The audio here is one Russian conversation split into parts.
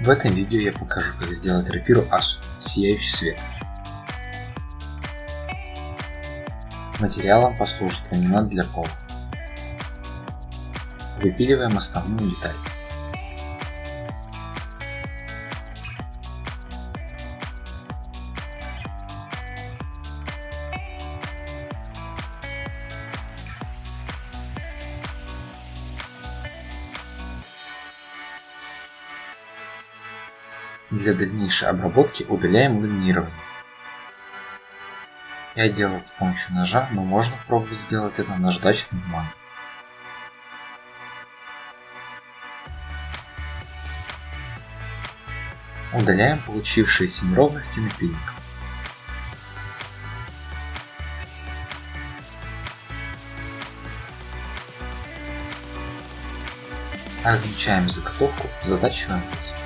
В этом видео я покажу, как сделать рапиру Асу «Сияющий свет». Материалом послужит ламинат для пола. Выпиливаем основную деталь. Для дальнейшей обработки удаляем ламинирование. Я делал это с помощью ножа, но можно пробовать сделать это на наждачной бумаге. Удаляем получившиеся неровности напильником. Размечаем заготовку, затачиваем лезвие.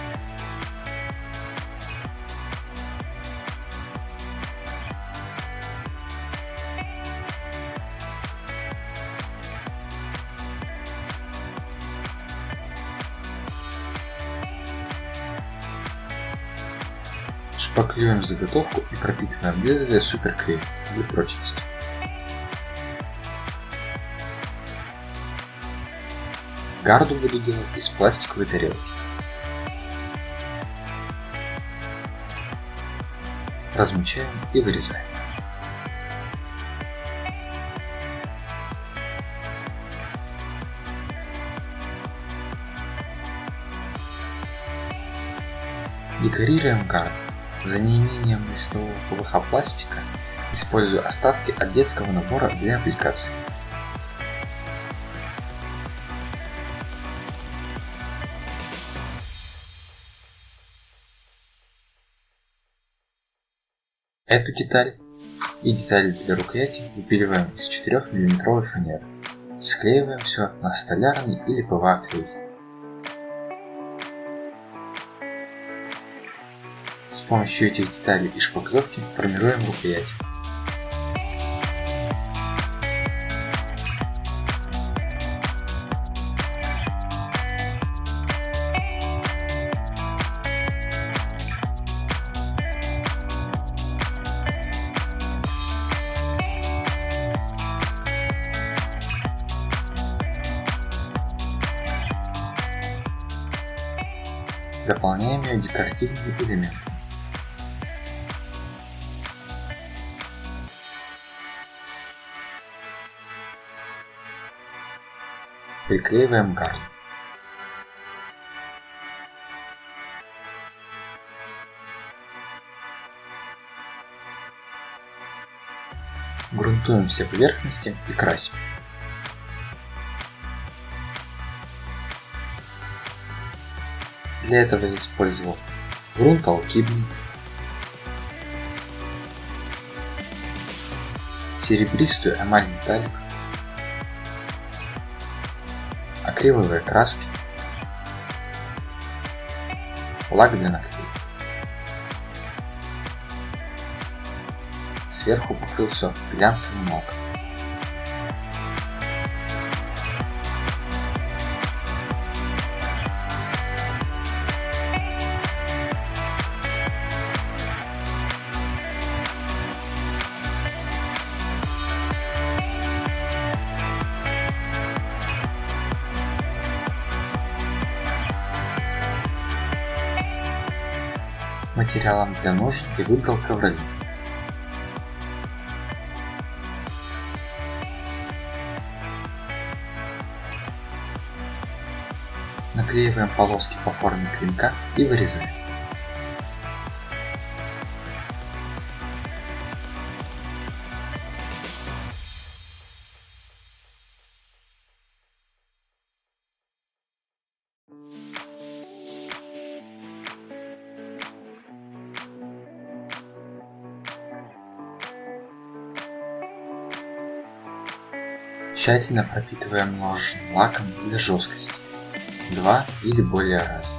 Шпаклюем заготовку и пропитываем лезвие суперклеем для прочности. Гарду буду делать из пластиковой тарелки. Размечаем и вырезаем. Декорируем гарду. За неимением листового ПВХ пластика использую остатки от детского набора для аппликаций. Эту деталь и детали для рукояти выпиливаем из 4 мм фанеры. Склеиваем все на столярный или ПВА клей. С помощью этих деталей и шпаклевки формируем рукоять. Дополняем ее декоративными элементами. Приклеиваем гарду. Грунтуем все поверхности и красим. Для этого я использовал грунт алкидный, серебристую эмаль металлик, акриловые краски, лак для ногтей. Сверху покрыл все глянцевым лаком. Материалом для ножек я выбрал ковролин. Наклеиваем полоски по форме клинка и вырезаем. Тщательно пропитываем ножным лаком для жесткости. 2 или более раз.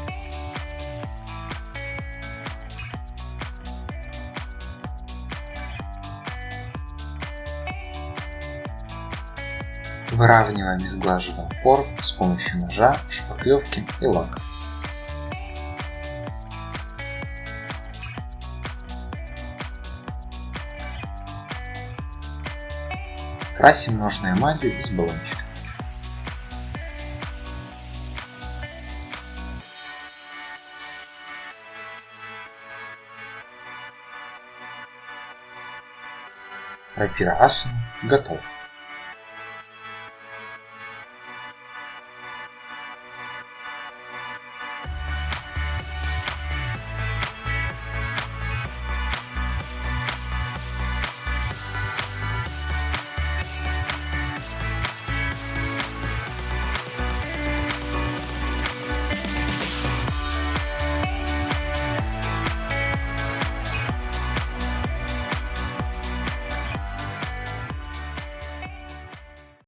Выравниваем и сглаживаем форму с помощью ножа, шпаклевки и лака. Красим нужную эмалью из баллончика. Рапира Асуна готова.